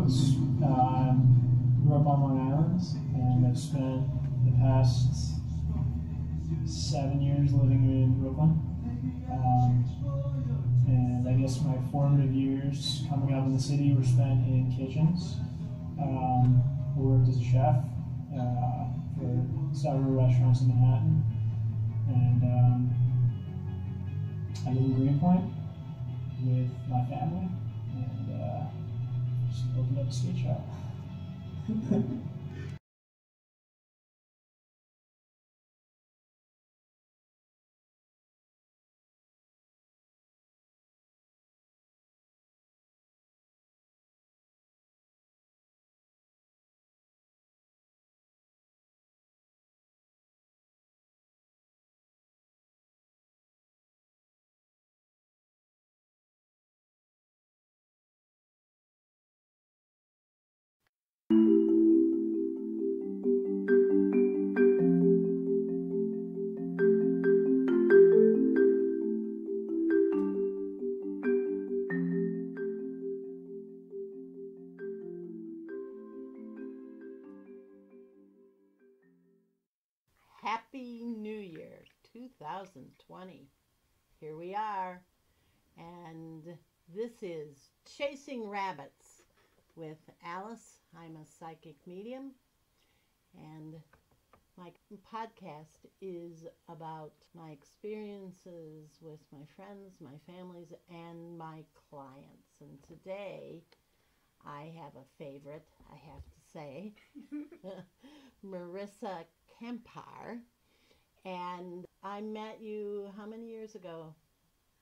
backgrounds. Grew up on Long Island, and I've spent the past 7 years living in Brooklyn. And I guess my formative years coming up in the city were spent in kitchens. I worked as a chef for several restaurants in Manhattan. And I live in Greenpoint with my family, and just opened up a skate shop. Happy New Year 2020. Here we are, and this is Chasing Rabbits with Alice. I'm a psychic medium, and my podcast is about my experiences with my friends, my families, and my clients. And today I have a favorite, I have to say, Marisa Kompar. And I met you how many years ago,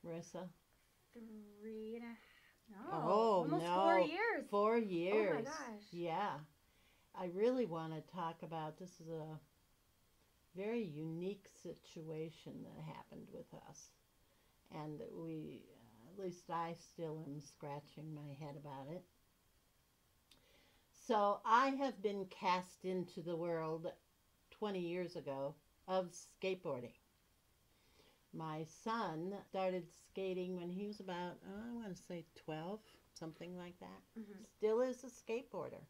Marisa? 3.5. Almost 4 years. 4 years. Oh my gosh. Yeah. I really want to talk about, this is a very unique situation that happened with us. And we, at least I still am scratching my head about it. So I have been cast into the world 20 years ago of skateboarding. My son started skating when he was about, I want to say 12, something like that. Mm-hmm. Still is a skateboarder.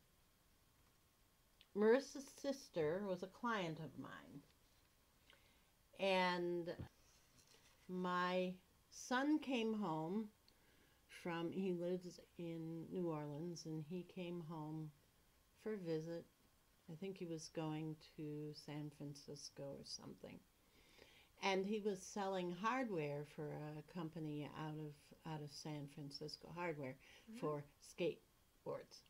Marisa's sister was a client of mine. And my son came home from, he lives in New Orleans, and he came home for a visit. I think he was going to San Francisco or something. And he was selling hardware for a company out of San Francisco, hardware for skateboards.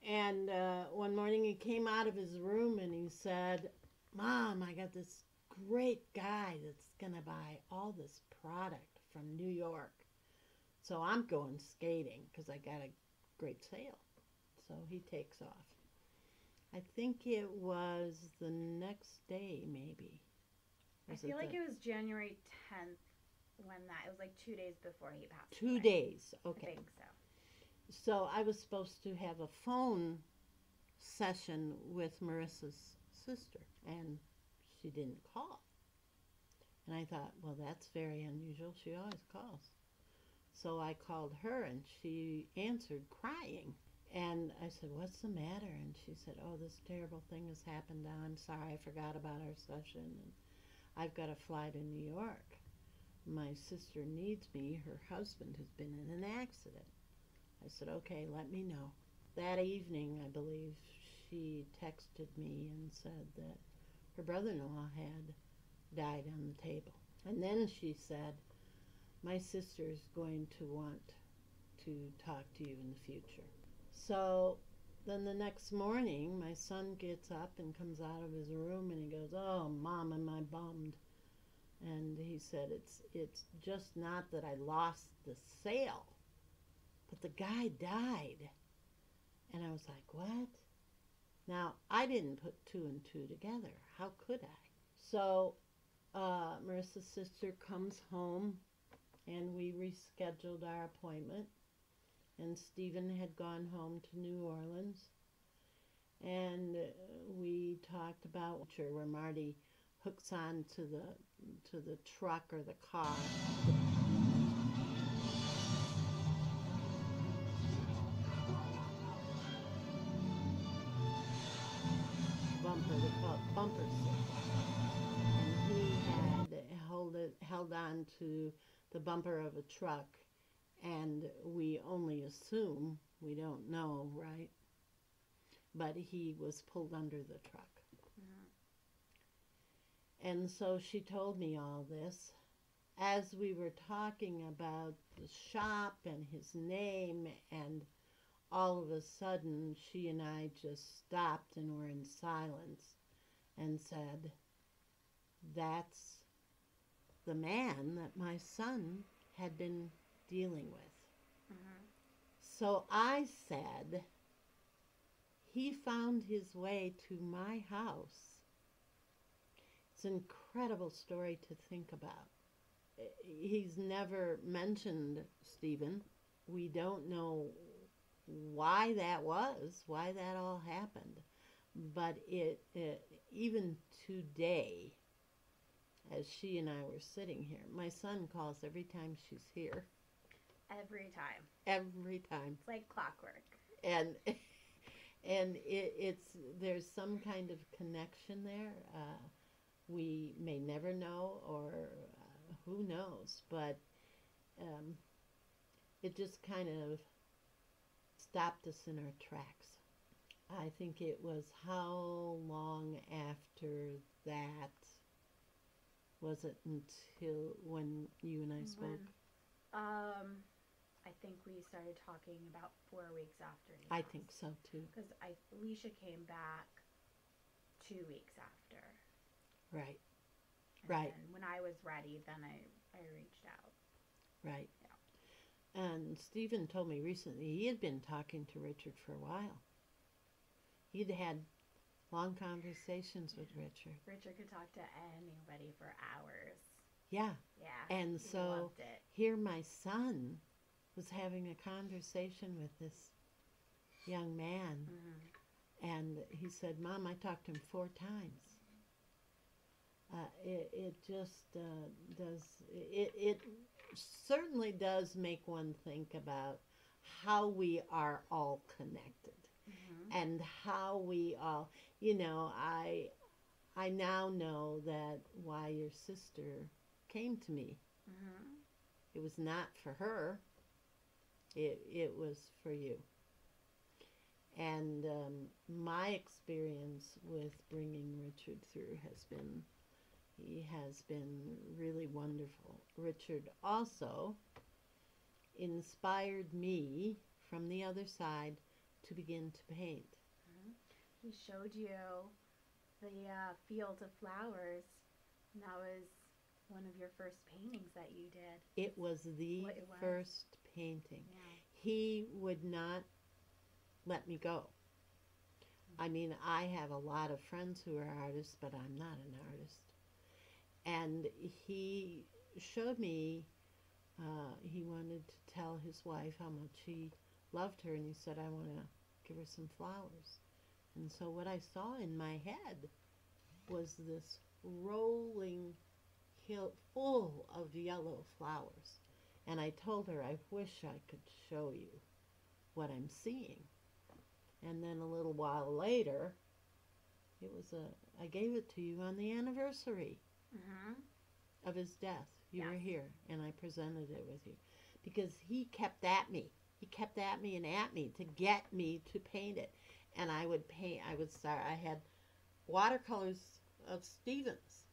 And one morning he came out of his room and he said, "Mom, I got this great guy that's going to buy all this product from New York. So I'm going skating because I got a great sale." So he takes off. I think it was the next day, maybe. I feel like it was January 10th when it was like 2 days before he passed away. 2 days, okay. I think so. So I was supposed to have a phone session with Marisa's sister, and she didn't call. And I thought, well, that's very unusual. She always calls. So I called her, and she answered crying. And I said, "What's the matter?" And she said, "Oh, this terrible thing has happened. I'm sorry, I forgot about our session. And I've got to fly to New York. My sister needs me. Her husband has been in an accident." I said, "Okay, let me know." That evening, I believe, she texted me and said that her brother-in-law had died on the table. And then she said, "My sister's going to want to talk to you in the future." So then the next morning, my son gets up and comes out of his room and he goes, "Oh, Mom, am I bummed?" And he said, it's just not that I lost the sale, but the guy died. And I was like, "What?" Now, I didn't put two and two together. How could I? So Marisa's sister comes home, and we rescheduled our appointment. And Stephen had gone home to New Orleans. And we talked about where Marty hooks on to the truck or the car. they call it bumper sticker. And he had held on to the bumper of a truck, and we only assume, we don't know, right? But he was pulled under the truck. And so she told me all this. As we were talking about the shop and his name, and all of a sudden she and I just stopped and were in silence and said, that's the man that my son had been dealing with. So I said, he found his way to my house. It's an incredible story to think about. He's never mentioned Stephen. We don't know why that was, why that all happened. But it even today, as she and I were sitting here, my son calls every time she's here. Every time. Every time. It's like clockwork. And it's there's some kind of connection there. We may never know, or who knows, but it just kind of stopped us in our tracks. I think it was how long after that was it until when you and I spoke? I think we started talking about 4 weeks after. I think so too. Because Alicia came back 2 weeks after. Right. And Right. then when I was ready, then I reached out. Right. Yeah. And Stephen told me recently he had been talking to Richard for a while. He'd had long conversations with Richard. Richard could talk to anybody for hours. Yeah. Yeah. And he so loved it. here my son was having a conversation with this young man. And he said, Mom, I talked to him 4 times. It just does, it certainly does make one think about how we are all connected. And how we all, I now know that why your sister came to me. It was not for her. It was for you. And my experience with bringing Richard through he has been really wonderful. Richard also inspired me from the other side to begin to paint. He showed you the field of flowers, and that was one of your first paintings that you did. It was the first painting. He would not let me go. I mean, I have a lot of friends who are artists, but I'm not an artist. And he showed me, he wanted to tell his wife how much he loved her, and he said, I want to give her some flowers. And so what I saw in my head was this rolling hill full of yellow flowers. And I told her, I wish I could show you what I'm seeing. And then a little while later, I gave it to you on the anniversary of his death. You were here, and I presented it with you. Because he kept at me. He kept at me and at me to get me to paint it. And I would paint, I had watercolors of Stevens.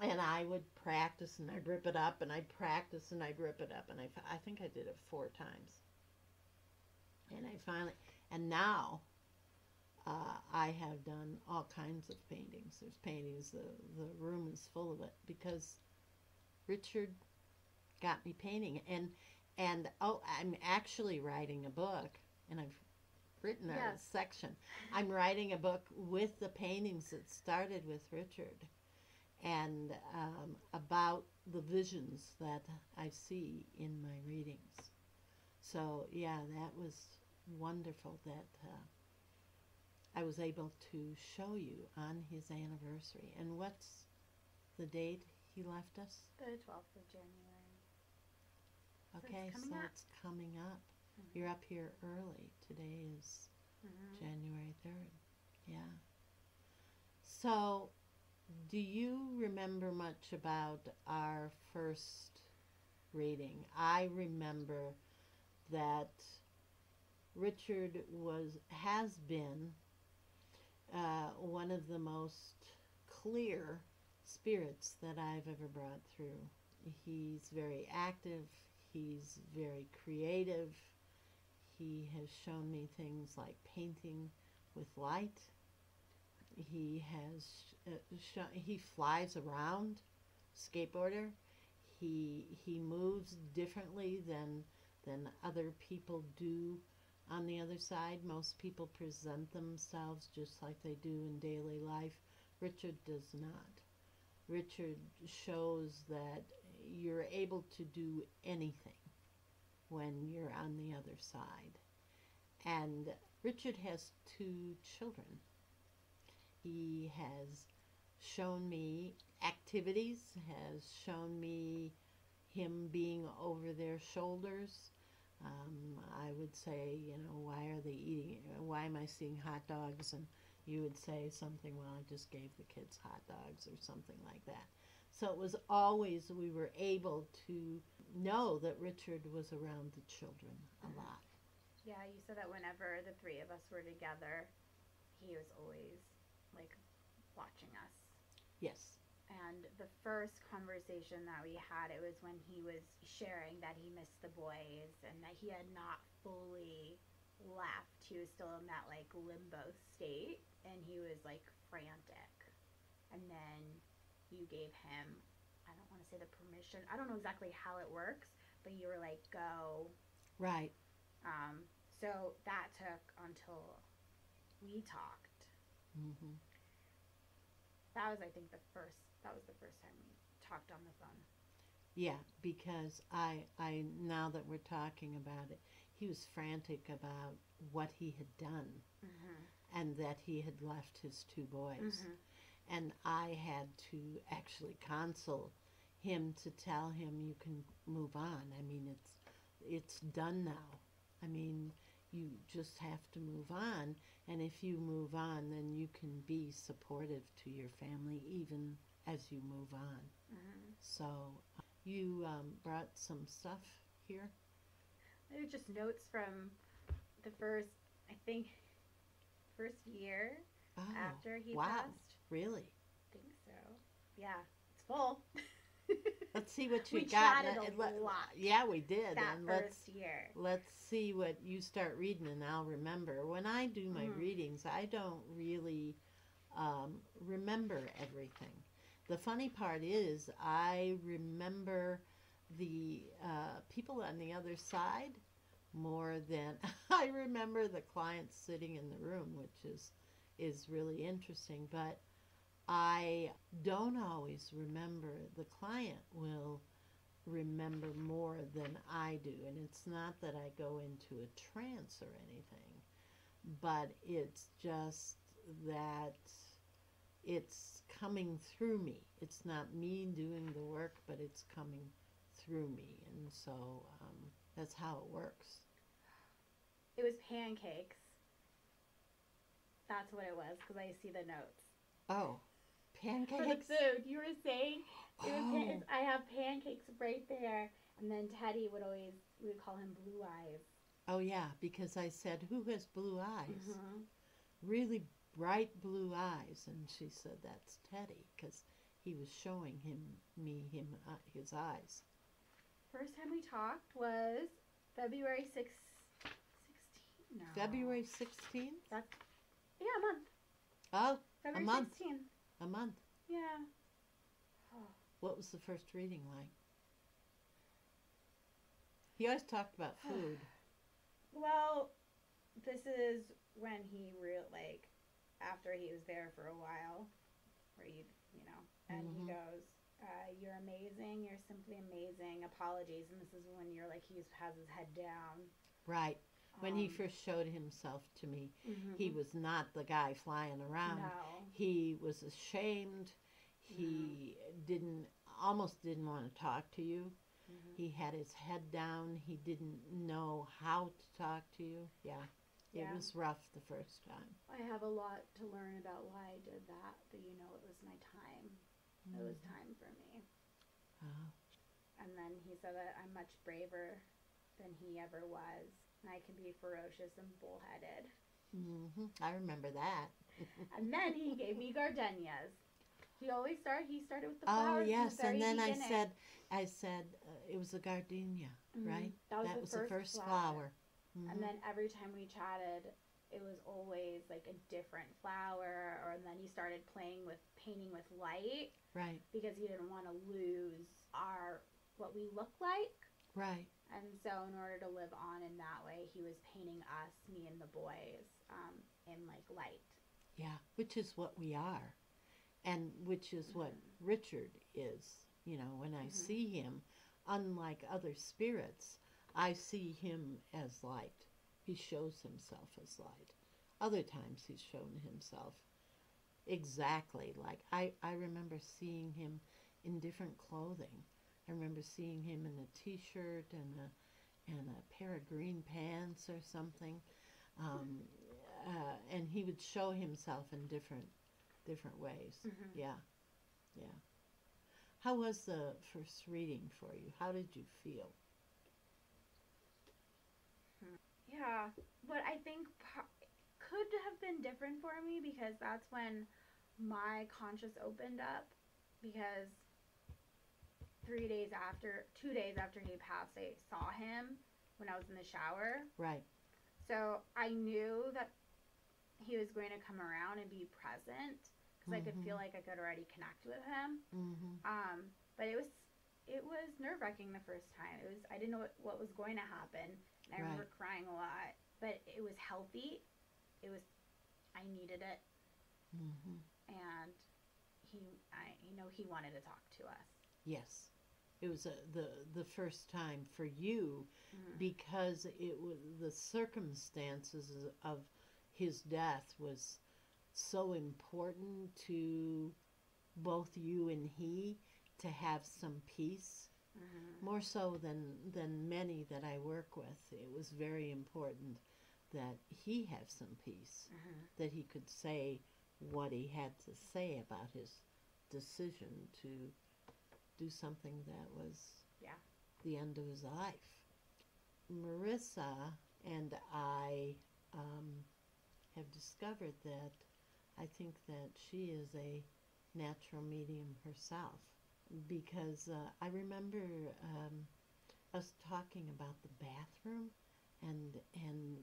And I would practice, and I'd rip it up, and I'd practice, and I'd rip it up. And I think I did it 4 times. And I finally, and now I have done all kinds of paintings. There's paintings, the room is full of it, because Richard got me painting. And I'm actually writing a book, and I've written a section. I'm writing a book with the paintings that started with Richard, and about the visions that I see in my readings. So yeah, that was wonderful that I was able to show you on his anniversary. And what's the date he left us? The 12th of January. Okay, so it's coming up. You're up here early. Today is January 3rd. Yeah. Do you remember much about our first reading? I remember that Richard has been one of the most clear spirits that I've ever brought through. He's very active. He's very creative. He has shown me things like painting with light. He has he flies around, skateboarder. He moves differently than other people do on the other side. Most people present themselves just like they do in daily life. Richard does not. Richard shows that you're able to do anything when you're on the other side. And Richard has 2 children. He has shown me activities, has shown me him being over their shoulders. I would say, you know, why are they eating? Why am I seeing hot dogs? And you would say something, well, I just gave the kids hot dogs or something like that. So it was always, we were able to know that Richard was around the children a lot. Yeah, you said that whenever the 3 of us were together, he was always, like, watching us. Yes. And the first conversation that we had, it was when he was sharing that he missed the boys and that he had not fully left. He was still in that, like, limbo state, and he was, like, frantic. And then you gave him, I don't want to say the permission, I don't know exactly how it works, but you were like, go. Right. So that took until we talked. Mm-hmm. That was, I think, the first time we talked on the phone. Yeah, because I now that we're talking about it, he was frantic about what he had done, Mm-hmm. and that he had left his 2 boys. Mm-hmm. And I had to actually counsel him to tell him you can move on. I mean, it's done now. I mean, you just have to move on, and if you move on, then you can be supportive to your family even as you move on. Mm-hmm. So you brought some stuff here? They're just notes from the first year after he passed. Really? I think so. Yeah, it's full. Let's see what you we got. chatted a lot. Yeah, we did. That and first year. Let's see what you start reading, and I'll remember. When I do my readings, I don't really remember everything. The funny part is I remember the people on the other side more than I remember the clients sitting in the room, which is really interesting. But I don't always remember. The client will remember more than I do. And it's not that I go into a trance or anything, but it's just that it's coming through me. It's not me doing the work, but it's coming through me. And so that's how it works. It was pancakes. That's what it was, because I see the notes. Oh, pancakes? For the food. You were saying, I have pancakes right there. And then Teddy we would call him Blue Eyes. Oh, yeah, because I said, who has blue eyes? Mm-hmm. Really bright blue eyes. And she said, that's Teddy, because he was showing his eyes. First time we talked was February 16th. No. February 16th? A month. Oh, February a month. 16th. A month. Yeah. Oh. What was the first reading like? He always talked about food. Well, this is when he after he was there for a while, where and he goes, you're amazing, you're simply amazing, apologies. And this is when he has his head down. Right. When he first showed himself to me, he was not the guy flying around. No. He was ashamed. He almost didn't want to talk to you. He had his head down. He didn't know how to talk to you. Yeah. It was rough the first time. I have a lot to learn about why I did that, but it was my time. It was time for me. Oh. And then he said that I'm much braver than he ever was. And I can be ferocious and bullheaded. I remember that. And then he gave me gardenias. He started with the Oh flowers. yes, in the and very then beginning. I said it was a gardenia, right? That was the first first flower. And then every time we chatted, it was always like a different flower. Or and then he started painting with light. Right. Because he didn't want to lose what we look like. Right. And so in order to live on in that way, he was painting us, me and the boys, in like light. Yeah, which is what we are. And which is what Richard is. You know, when I see him, unlike other spirits, I see him as light. He shows himself as light. Other times he's shown himself exactly like I remember seeing him in different clothing. I remember seeing him in a t-shirt and a pair of green pants or something. And he would show himself in different ways. Yeah. How was the first reading for you? How did you feel? Yeah, but I think could have been different for me because that's when my conscious opened up. Because 2 days after he passed, I saw him when I was in the shower. Right. So I knew that he was going to come around and be present because I could feel like I could already connect with him. But it was nerve-wracking the first time. I didn't know what was going to happen. And I remember crying a lot, but it was healthy. I needed it. And he wanted to talk to us. Yes. It was the first time for you because it was the circumstances of his death was so important to both you and he to have some peace. More so than many that I work with. It was very important that he have some peace, that he could say what he had to say about his decision to do something that was the end of his life. Marisa and I have discovered that I think that she is a natural medium herself. Because I remember us talking about the bathroom, and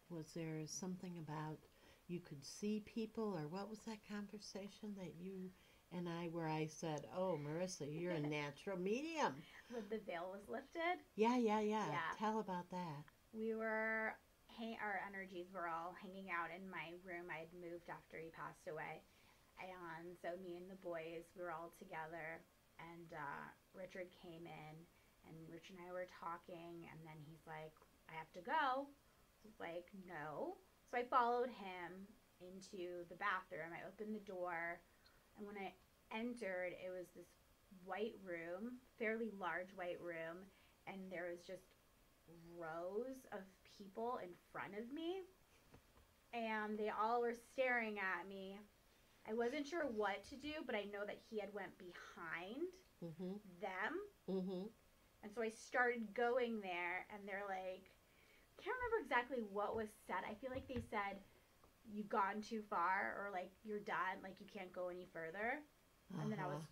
was there something about you could see people, or what was that conversation that you and where I said, "Oh, Marisa, you're a natural medium." When the veil was lifted. Yeah. Tell about that. Our energies were all hanging out in my room. I had moved after he passed away, and so me and the boys, we were all together. And Richard came in, and Richard and I were talking, and then he's like, I have to go. I was like, no. So I followed him into the bathroom. I opened the door, and when I entered, it was this white room, fairly large white room, and there was just rows of people in front of me, and they all were staring at me. I wasn't sure what to do, but I know that he had went behind them. And so I started going there, and they're like, I can't remember exactly what was said. I feel like they said, you've gone too far, or like, you're done, like you can't go any further. And then I was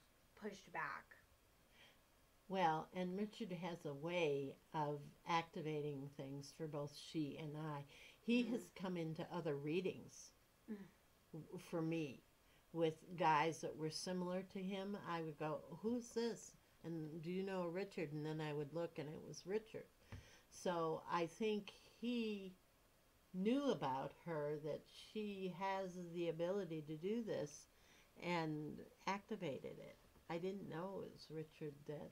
pushed back. Well, and Richard has a way of activating things for both she and I. He has come into other readings for me. With guys that were similar to him, I would go, who's this? And do you know Richard? And then I would look, and it was Richard. So I think he knew about her, that she has the ability to do this, and activated it. I didn't know it was Richard that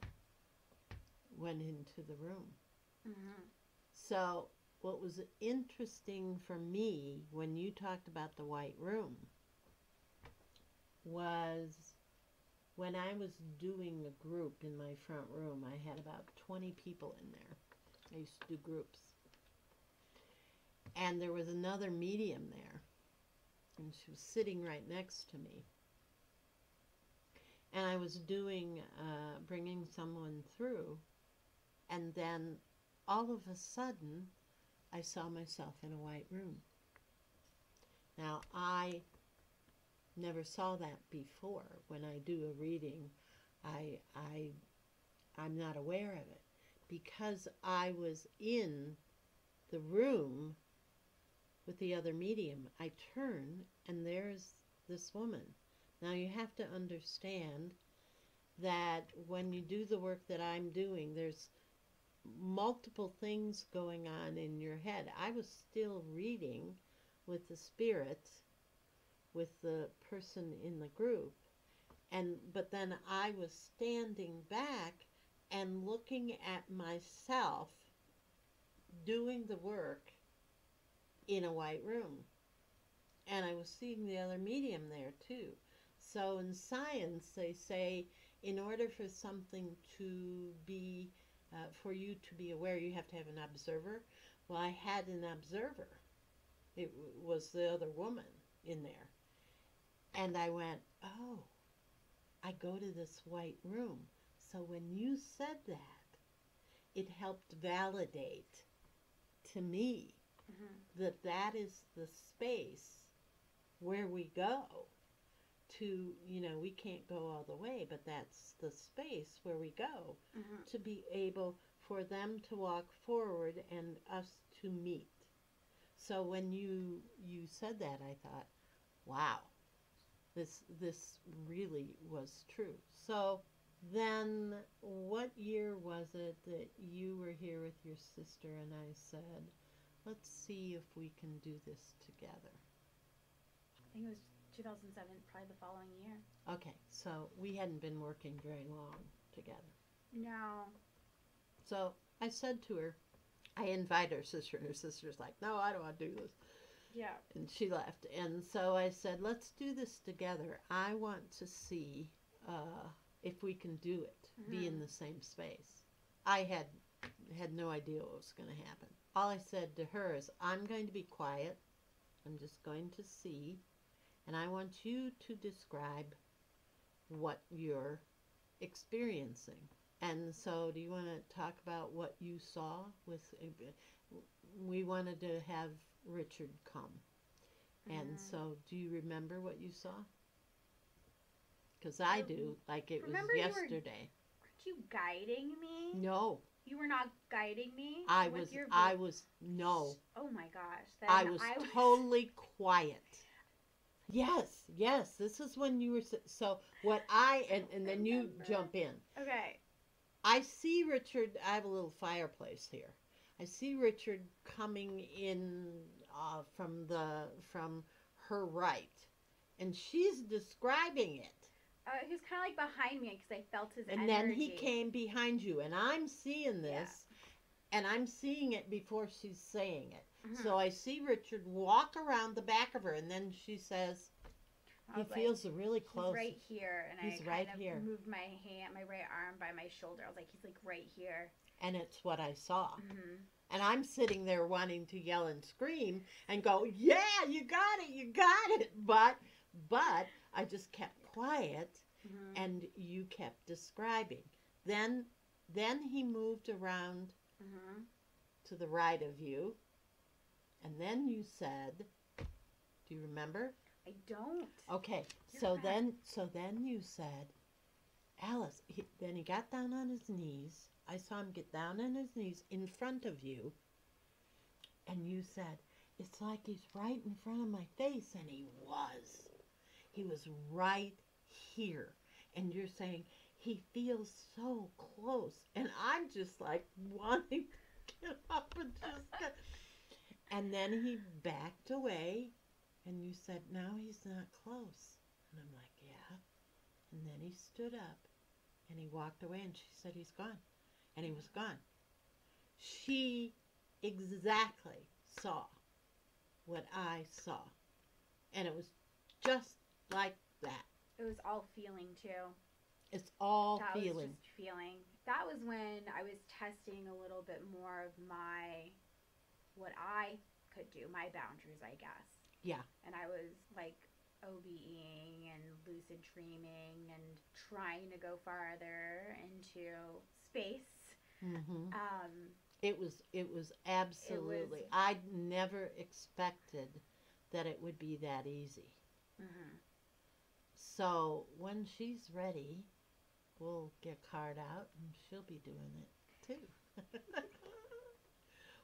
went into the room. So what was interesting for me when you talked about the white room was when I was doing a group in my front room. I had about 20 people in there. I used to do groups. And there was another medium there, and she was sitting right next to me. And I was was doing, bringing someone through, and then all of a sudden, I saw myself in a white room. Now, I never saw that before. When I do a reading, I'm not aware of it. Because I was in the room with the other medium, I turn and there's this woman. Now you have to understand that when you do the work that I'm doing, there's multiple things going on in your head. I was still reading with the spirit, with the person in the group, but then I was standing back and looking at myself doing the work in a white room. And I was seeing the other medium there too. So in science, they say in order for something to be, for you to be aware, you have to have an observer. Well, I had an observer. It was the other woman in there. And I went, oh, I go to this white room. So when you said that, it helped validate to me that that is the space where we go to, we can't go all the way, but that's the space where we go to be able for them to walk forward and us to meet. So when you said that, I thought, wow, this really was true. So then what year was it that you were here with your sister and I said, let's see if we can do this together? I think it was 2007, probably the following year. Okay, so we hadn't been working very long together. No. So I said to her, I invite her sister, and her sister's like, no, I don't want to do this. Yeah. And she left. And so I said, let's do this together. I want to see if we can do it, be in the same space. I had no idea what was going to happen. All I said to her is, I'm going to be quiet. I'm just going to see. And I want you to describe what you're experiencing. And so do you want to talk about what you saw? We wanted to have Richard come. And so do you remember what you saw? Because I do, like it was yesterday. Weren't you guiding me? No. You were not guiding me? I was, no. Oh my gosh. Then I was totally quiet. Yes, this is when you were, so what and then you jump in. Okay. I see Richard, I have a little fireplace here. I see Richard coming in from her right, and she's describing it. He was kind of like behind me because I felt his energy. And then he came behind you, and I'm seeing this, and I'm seeing it before she's saying it. So I see Richard walk around the back of her, and then she says, he feels really close. He's right here, and he's I kind of moved my hand, my right arm by my shoulder. I was like, he's like right here. And it's what I saw. And I'm sitting there wanting to yell and scream and go, yeah, you got it. But I just kept quiet, and you kept describing. Then he moved around to the right of you, and then you said, do you remember? I don't. Okay, so then you said, Alice, then he got down on his knees. I saw him get down on his knees in front of you, and you said, it's like he's right in front of my face, and he was. He was right here. And you're saying, he feels so close. And I'm just like wanting to get up and just get... And then he backed away, and you said, no, he's not close. And I'm like, yeah. And then he stood up, and he walked away, and she said, he's gone. And he was gone. She exactly saw what I saw. And it was just like that. It was all feeling, too. It's all that feeling. Was just feeling. That was when I was testing a little bit more of what I could do, my boundaries, I guess. Yeah. And I was like, OBEing and lucid dreaming and trying to go farther into space. Mm-hmm. Um, It was absolutely. I never expected that it would be that easy. mm-hmm. So when she's ready, we'll get card out and she'll be doing it too.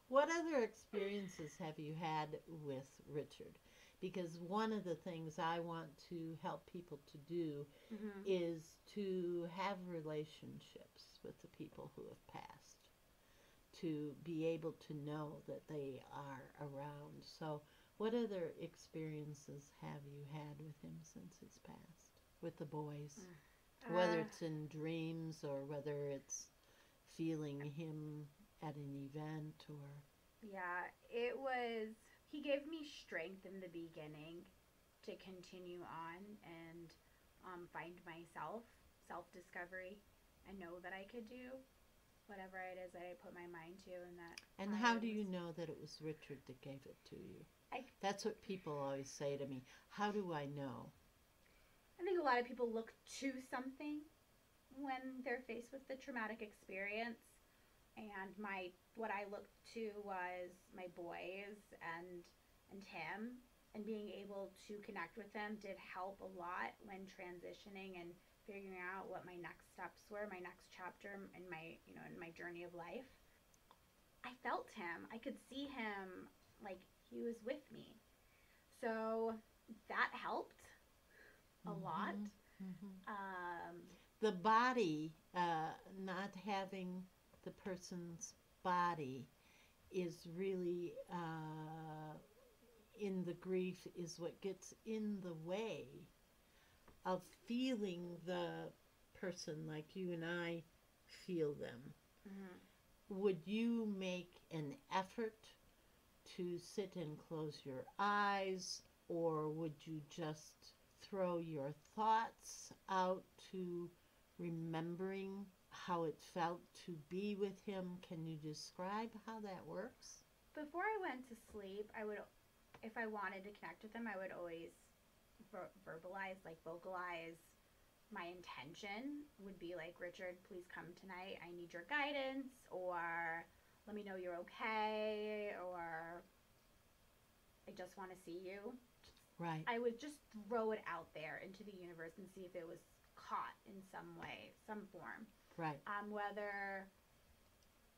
What other experiences have you had with Richard? Because one of the things I want to help people to do Mm-hmm. is to have relationships with the people who have passed, to be able to know that they are around. So, what other experiences have you had with him since he's passed? With the boys? Whether Uh, it's in dreams or whether it's feeling him at an event or. yeah, it was. He gave me strength in the beginning to continue on and find myself, self discovery, and know that I could do whatever it is that I put my mind to, and that. And how do you know that it was Richard that gave it to you? I, That's what people always say to me. How do I know? I think a lot of people look to something when they're faced with the traumatic experience, and what I looked to was my boys and him, and being able to connect with them did help a lot when transitioning and figuring out what my next steps were, my next chapter in my journey of life. I felt him. I could see him, like he was with me. So that helped a lot. Mm-hmm. Mm-hmm. Um, The body, not having the person's body is really in the grief is what gets in the way of feeling the person like you and I feel them. mhm. Would you make an effort to sit and close your eyes, or would you just throw your thoughts out to remembering how it felt to be with him? Can you describe how that works? Before I went to sleep, I would, if I wanted to connect with him, I would always verbalize, like vocalize my intention. Would be like, Richard, please come tonight. I need your guidance, or let me know you're okay, or I just want to see you. Right, I would just throw it out there into the universe and see if it was caught in some way, some form. right. Whether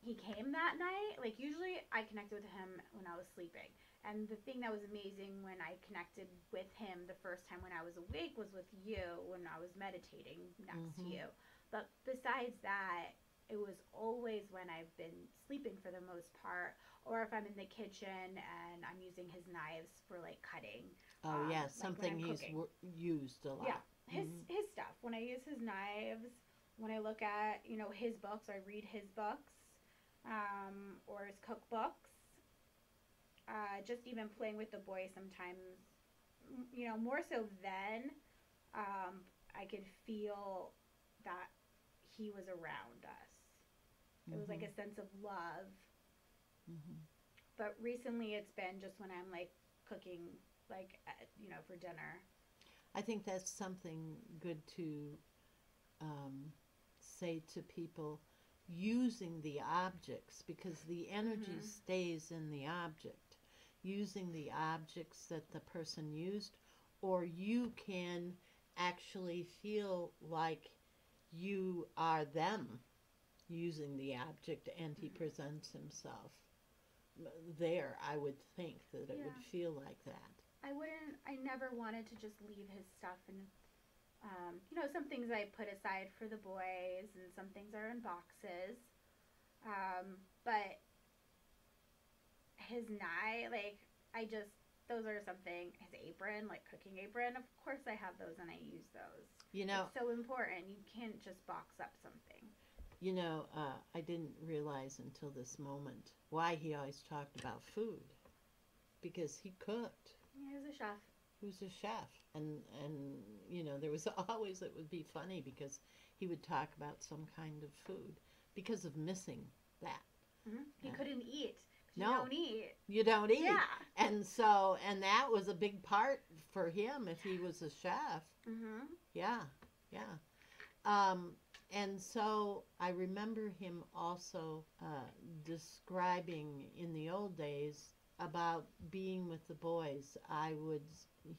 he came that night, like usually I connected with him when I was sleeping. And the thing that was amazing when I connected with him the first time when I was awake was with you when I was meditating next to Mm-hmm. you. But besides that, it was always when I've been sleeping for the most part, or if I'm in the kitchen and I'm using his knives for like cutting. Oh, yeah, Like when something I'm he's cooking. used a lot. Yeah, his stuff. When I use his knives, when I look at his books, I read his books, or his cookbooks. Just even playing with the boys sometimes, more so then, I could feel that he was around us. It was like Mm-hmm. a sense of love. Mm-hmm. But recently it's been just when I'm like cooking, like, for dinner. I think that's something good to um, say to people using the objects because the energy Mm-hmm. stays in the object. Using the objects that the person used, or you can actually feel like you are them using the object and he Mm-hmm. presents himself there. I would think that it would Yeah. feel like that. I never wanted to just leave his stuff and some things I put aside for the boys and some things are in boxes. But his knife, like, those are something, his apron, like cooking apron, of course I have those and I use those. You know, It's so important. You can't just box up something. I didn't realize until this moment why he always talked about food because he cooked. Yeah, he was a chef. He was a chef, and there was always it would be funny because he would talk about some kind of food because of missing that. He Uh, couldn't eat You No. don't eat. You don't eat. Yeah. And so, and that was a big part for him if he was a chef. Mm-hmm. Yeah, yeah. And so I remember him also describing in the old days about being with the boys.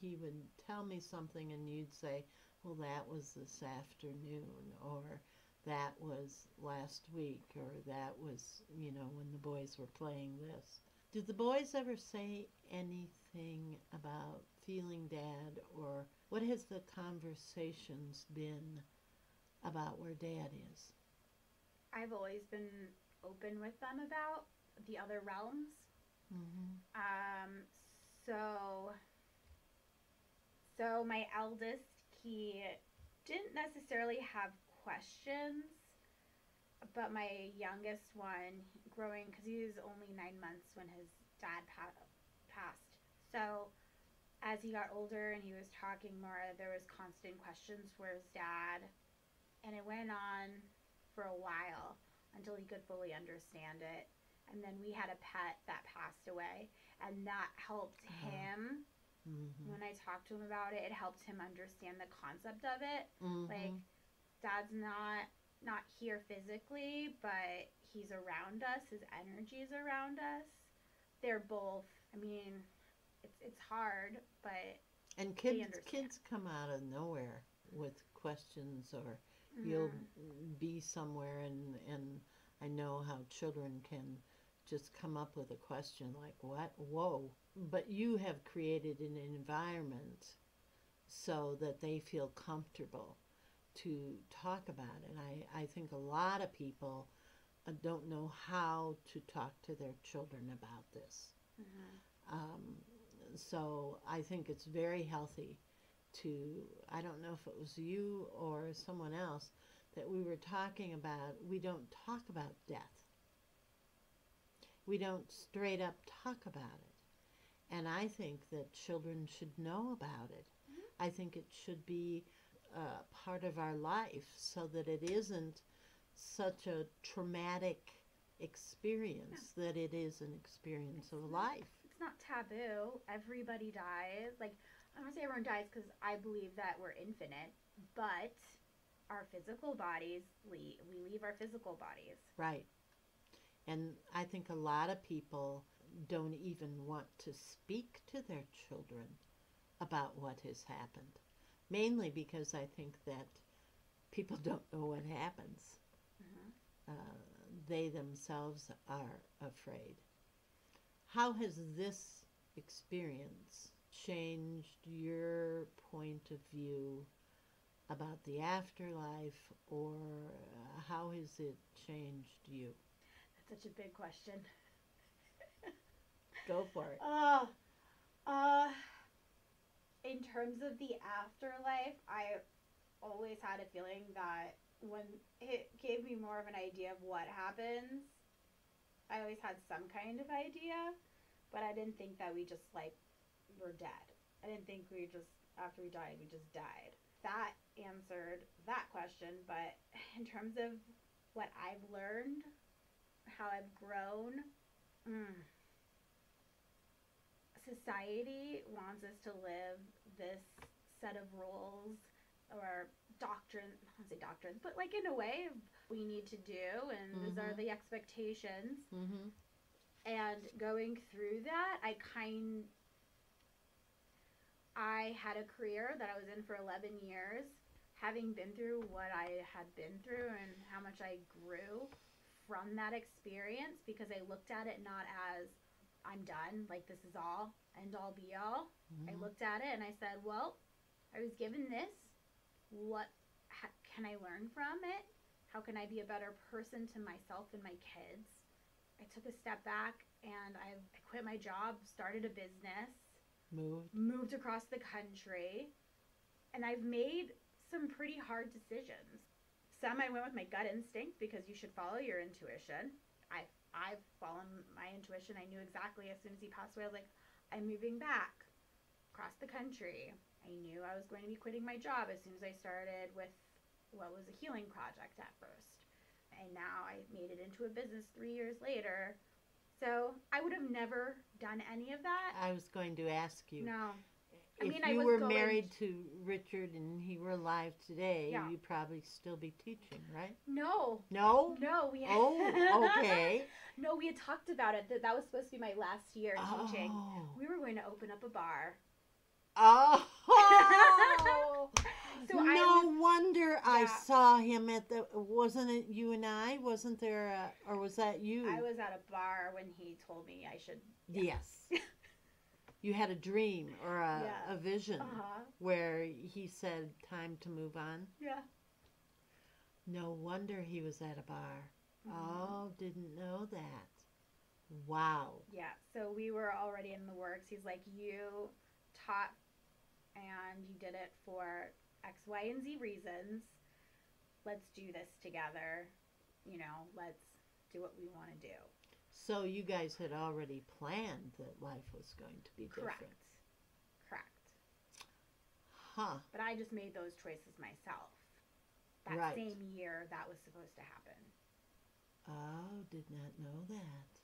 He would tell me something and you'd say, well, that was this afternoon, or that was last week, or that was, when the boys were playing this. Did the boys ever say anything about feeling dad, or what has the conversations been about where dad is? I've always been open with them about the other realms. Mm-hmm. So my eldest, he didn't necessarily have questions, but my youngest one, growing, because he was only 9 months when his dad passed. So as he got older and he was talking more, there was constant questions, where's dad? And it went on for a while until he could fully understand it. And then we had a pet that passed away, and that helped him. Mm-hmm. When I talked to him about it, it helped him understand the concept of it. Mm-hmm. Like, dad's not here physically, but he's around us. His energy is around us. They're both, I mean, it's hard, but and kids come out of nowhere with questions, or you'll be somewhere and I know how children can just come up with a question like, what? Whoa. But you have created an environment so that they feel comfortable to talk about it. I think a lot of people don't know how to talk to their children about this. So I think it's very healthy I don't know if it was you or someone else, that we were talking about, we don't talk about death. We don't straight up talk about it. And I think that children should know about it. Mm-hmm. I think it should be part of our life so that it isn't such a traumatic experience, that it is an experience of life. It's not taboo. Everybody dies. Like, I don't want to say everyone dies because I believe that we're infinite, but our physical bodies, we leave our physical bodies. Right. And I think a lot of people don't even want to speak to their children about what has happened. Mainly because I think that people don't know what happens. Mm-hmm. They themselves are afraid. How has this experience changed your point of view about the afterlife, or how has it changed you? That's such a big question. Go for it. In terms of the afterlife, I always had a feeling that when it gave me more of an idea of what happens, I always had some kind of idea, but I didn't think that we just were dead. I didn't think we just, after we died, we just died. That answered that question, but in terms of what I've learned, how I've grown, society wants us to live this set of rules or doctrine, I don't want to say doctrines, but like in a way we need to do, and these are the expectations. Mm-hmm. And going through that, I had a career that I was in for 11 years, having been through what I had been through and how much I grew from that experience, because I looked at it not as I'm done, like this is all, end all be all. I looked at it and I said, well, I was given this. What can I learn from it? How can I be a better person to myself and my kids? I took a step back and I quit my job, started a business, moved across the country, and I've made some pretty hard decisions. Some I went with my gut instinct, because you should follow your intuition. I've followed my intuition. I knew exactly as soon as he passed away, I was like, I'm moving back across the country. I knew I was going to be quitting my job as soon as I started with what was a healing project at first. And now I made it into a business 3 years later. So I would have never done any of that. I was going to ask you. No. If I you was were going married to Richard and he were alive today, Yeah. you'd probably still be teaching, right? No. No? No, we Oh, okay. No, we had talked about it. That was supposed to be my last year teaching. Oh. We were going to open up a bar. Oh. So no wonder I yeah. saw him at the, wasn't it you and I? Wasn't there a, or was that you? I was at a bar when he told me I should. Yes. You had a dream or a vision where he said time to move on. Yeah. No wonder he was at a bar. Oh, didn't know that. Wow. Yeah, so we were already in the works. He's like, you taught and you did it for X, Y, and Z reasons. Let's do this together. You know, let's do what we want to do. So you guys had already planned that life was going to be Correct. different. Correct. Huh. But I just made those choices myself. That Right. same year that was supposed to happen. Oh, did not know that.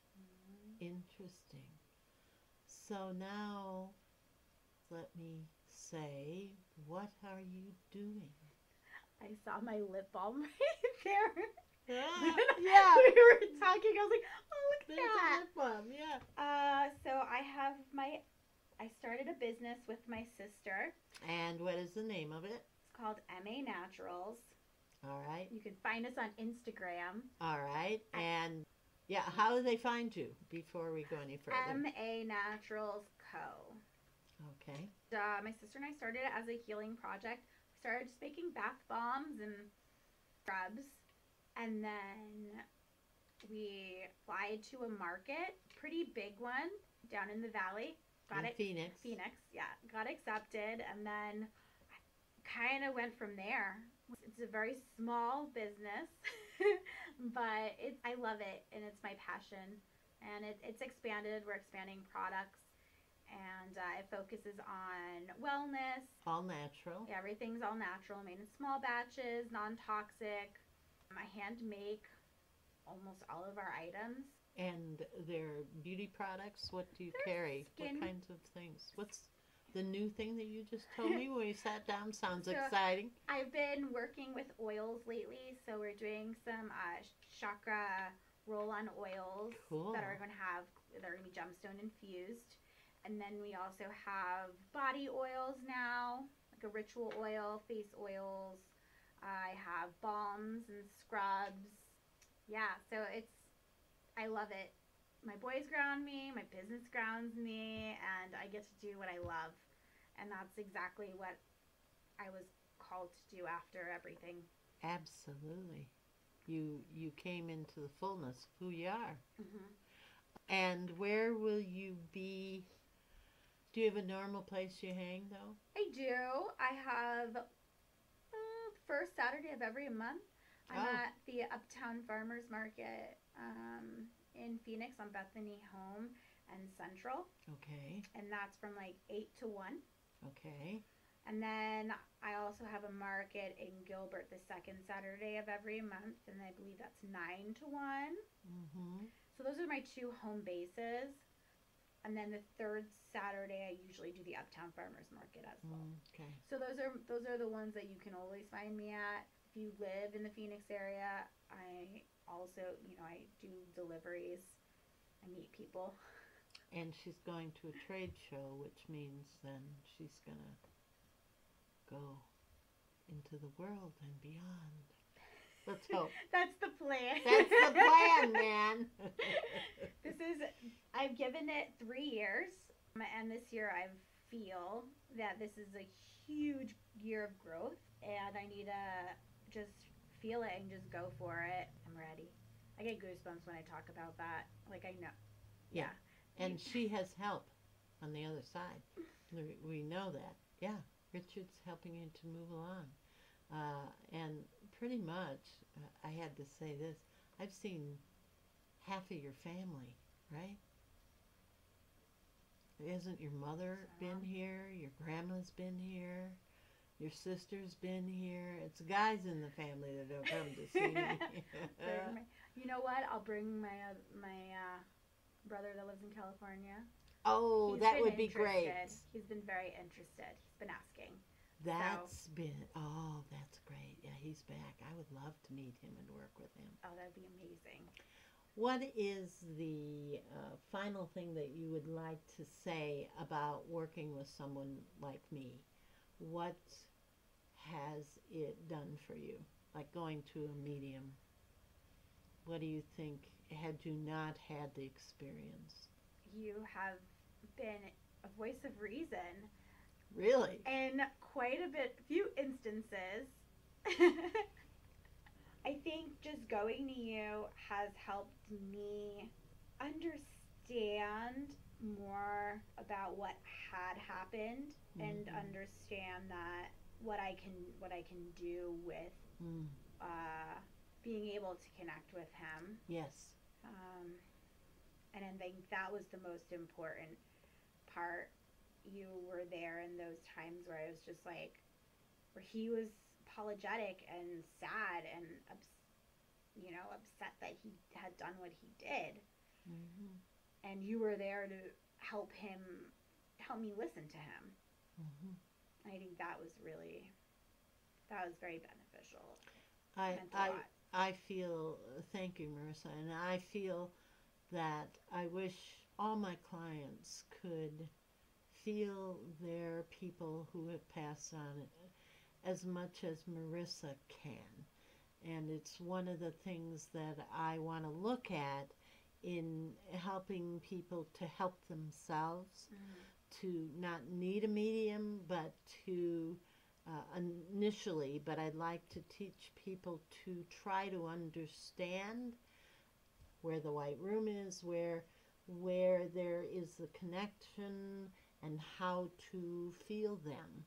Interesting. So now, let me say, what are you doing? I saw my lip balm right there. Yeah. We were talking. I was like, oh, look at There's that. a lip balm, yeah. So I started a business with my sister. And what is the name of it? It's called MA Naturals. All right. You can find us on Instagram. All right. And yeah, how do they find you before we go any further? MA Naturals Co. Okay. My sister and I started it as a healing project. We started just making bath bombs and scrubs. And then we applied to a market, pretty big one, down in the valley. Got it. Phoenix. Phoenix, yeah. Got accepted. And then kind of went from there. It's a very small business, but I love it, and it's my passion. And it's expanded. We're expanding products, and it focuses on wellness. All natural. Everything's all natural, made in small batches, non-toxic. I hand make almost all of our items. And their beauty products, what do you carry? Skin. What kinds of things? What's the new thing that you just told me when we sat down? Sounds So, exciting. I've been working with oils lately, so we're doing some chakra roll-on oils Cool. that are going to be gemstone infused. And then we also have body oils now, like a ritual oil, face oils. I have balms and scrubs. Yeah, so I love it. My boys ground me, my business grounds me, and I get to do what I love. And that's exactly what I was called to do after everything. Absolutely. You came into the fullness of who you are. Mm-hmm. And where will you be? Do you have a normal place you hang, though? I do. I have first Saturday of every month. I'm at the Uptown Farmers Market in Phoenix on Bethany Home and Central. Okay. And that's from like 8 to 1. Okay. And then I also have a market in Gilbert the second Saturday of every month, and I believe that's 9 to 1. Mm-hmm. So those are my two home bases. And then the third Saturday, I usually do the Uptown Farmers Market as well. Okay. So those are the ones that you can always find me at. If you live in the Phoenix area, I also, I do deliveries. I meet people. And she's going to a trade show, which means then she's going to go into the world and beyond. Let's hope. That's the plan. That's the plan, man. I've given it 3 years, and this year I feel that this is a huge year of growth, and I need to just feel it and just go for it. I'm ready. I get goosebumps when I talk about that. Like, I know. Yeah. And she has help on the other side. We know that. Yeah. Richard's helping you to move along. And pretty much, I had to say this, I've seen half of your family, right? Hasn't your mother been here? Your grandma's been here? Your sister's been here? It's guys in the family that don't come to see me. You know what? I'll bring my brother that lives in California. Oh, He's that been would be great. interested. He's been very interested. He's been asking. That's great. Yeah, he's back. I would love to meet him and work with him. Oh, that'd be amazing. What is the final thing that you would like to say about working with someone like me? What has it done for you? Like going to a medium. What do you think had you not had the experience? You have been a voice of reason Really? in quite a few instances. I think just going to you has helped me understand more about what had happened and understand that what I can do with Mm. being able to connect with him. Yes. And I think that was the most important part. You were there in those times where I was just like, where he was apologetic and sad and upset that he had done what he did, Mm-hmm. and you were there to help me listen to him. Mm-hmm. I think that was very beneficial. I, It meant a I, lot. I feel, thank you, Marissa, and I feel that I wish all my clients could feel their people who have passed on as much as Marissa can. And it's one of the things that I want to look at in helping people to help themselves, to not need a medium, but to initially, but I'd like to teach people to try to understand where the white room is, where there is the connection, and how to feel them.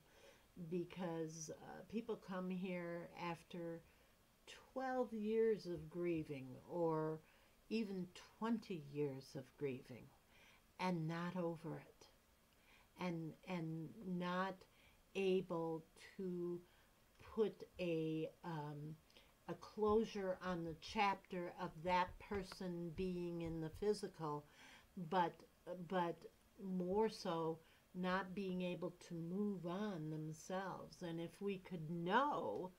Because people come here after 12 years of grieving, or even 20 years of grieving, and not over it, and not able to put a closure on the chapter of that person being in the physical, but more so not being able to move on themselves. And if we could know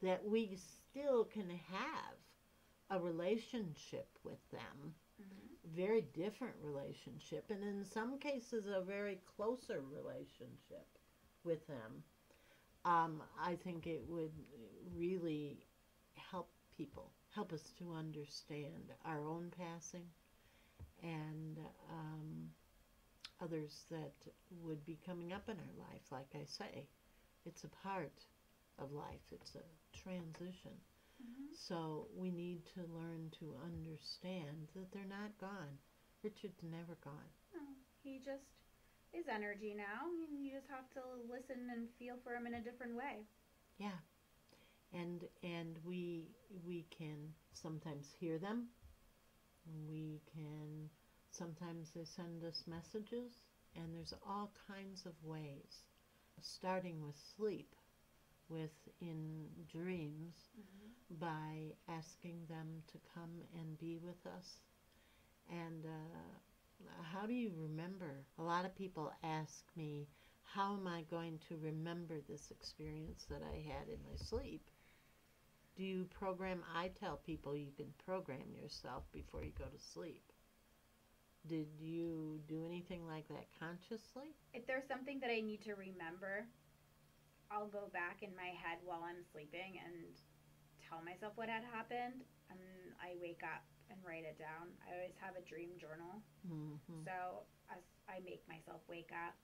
that we still can have a relationship with them, very different relationship, and in some cases a very closer relationship with them, I think it would really help us to understand our own passing, and others that would be coming up in our life. Like I say, it's a part of life. It's a transition. So we need to learn to understand that they're not gone. Richard's never gone. No, he just is energy now, and you just have to listen and feel for him in a different way. Yeah. And we can sometimes hear them. We can sometimes they send us messages, and there's all kinds of ways, starting with sleep, in dreams, by asking them to come and be with us. And how do you remember? A lot of people ask me, how am I going to remember this experience that I had in my sleep? Do you program? I tell people you can program yourself before you go to sleep. Did you do anything like that consciously? If there's something that I need to remember, I'll go back in my head while I'm sleeping and tell myself what had happened, and I wake up and write it down. I always have a dream journal, so as I make myself wake up.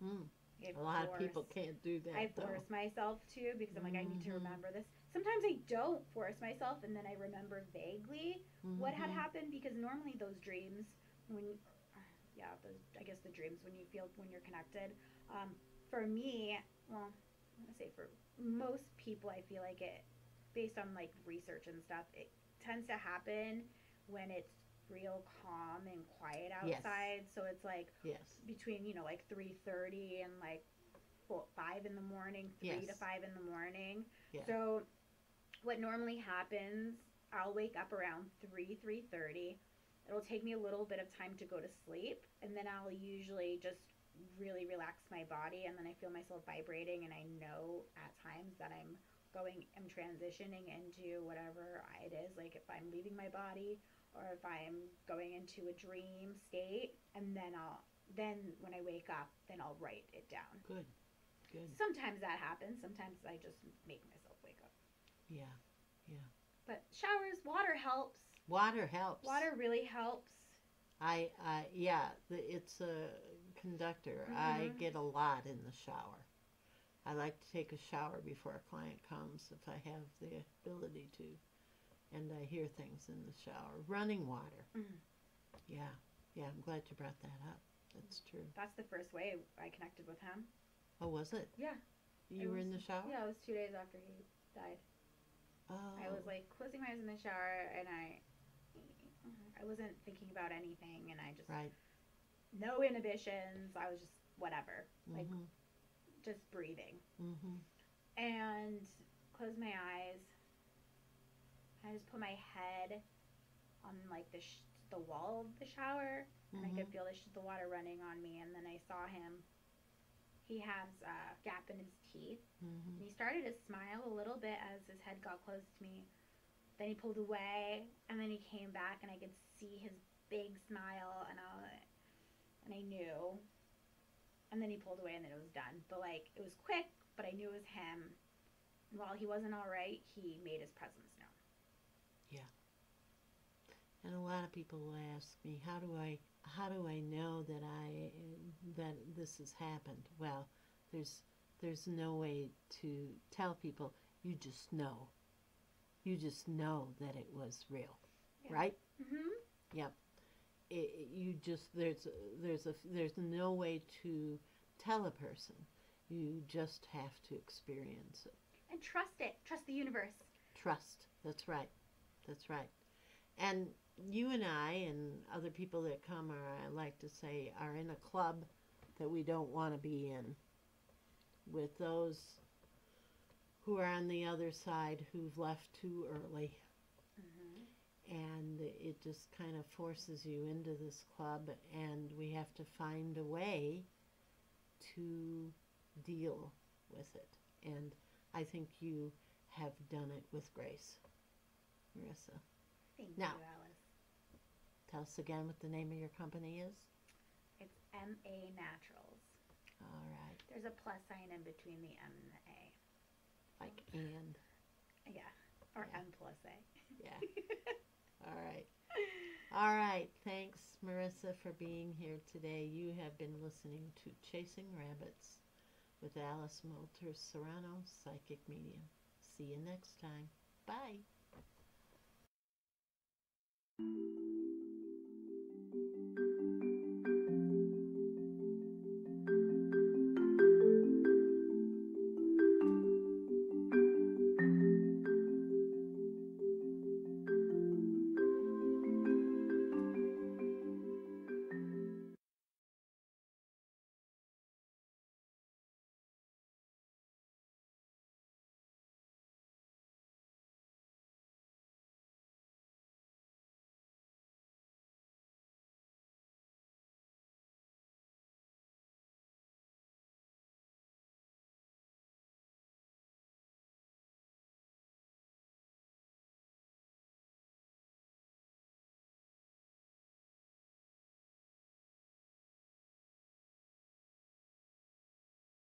A lot of people can't do that. I force myself to, because I'm like, I need to remember this. Sometimes I don't force myself, and then I remember vaguely what had happened, because normally those dreams, I guess the dreams when you're connected, for me, well, I'm gonna say for most people, I feel like it, based on like research and stuff, it tends to happen when it's real calm and quiet outside. Yes. So it's like between like 3:30 and like 5 in the morning, 3 to 5 in the morning. Yeah. So what normally happens, I'll wake up around 3:30, it'll take me a little bit of time to go to sleep, and then I'll usually just really relax my body, and then I feel myself vibrating, and I know at times that I'm transitioning into whatever it is, like if I'm leaving my body or if I'm going into a dream state, and then when I wake up, then I'll write it down. Good. Good. Sometimes that happens. Sometimes I just make myself wake up. Yeah. Yeah. But showers, water helps. Water helps. Water really helps. Yeah, it's a conductor. I get a lot in the shower. I like to take a shower before a client comes if I have the ability to. And I hear things in the shower. Running water. Yeah. Yeah, I'm glad you brought that up. That's true. That's the first way I connected with him. Oh, was it? Yeah. You were in the shower? Yeah, it was 2 days after he died. Oh. I was like closing my eyes in the shower, and I wasn't thinking about anything, and I just no inhibitions. I was just whatever, like just breathing, and closed my eyes. I just put my head on like the wall of the shower, and I could feel the water running on me. And then I saw him. He has a gap in his teeth, and he started to smile a little bit as his head got close to me. Then he pulled away, and then he came back, and I could see his big smile, and I knew. And then he pulled away, and then it was done. But like it was quick, but I knew it was him. And while he wasn't all right, he made his presence known. Yeah. And a lot of people will ask me, how do I know that this has happened? Well, there's no way to tell people. You just know. You just know that it was real, right? Yep. There's no way to tell a person. You just have to experience it. And trust it. Trust the universe. Trust. That's right. That's right. And you and I and other people that come I like to say, are in a club that we don't want to be in, with those who are on the other side who've left too early. And it just kind of forces you into this club, and we have to find a way to deal with it. And I think you have done it with grace, Marisa. Thank now, you, Alice. Tell us again what the name of your company is. It's MA Naturals. All right. There's a plus sign in between the M and the A. Like and. Yeah. Or M plus A. Yeah. All right. All right. Thanks, Marisa, for being here today. You have been listening to Chasing Rabbits with Alice Moulter Serrano, Psychic Medium. See you next time. Bye.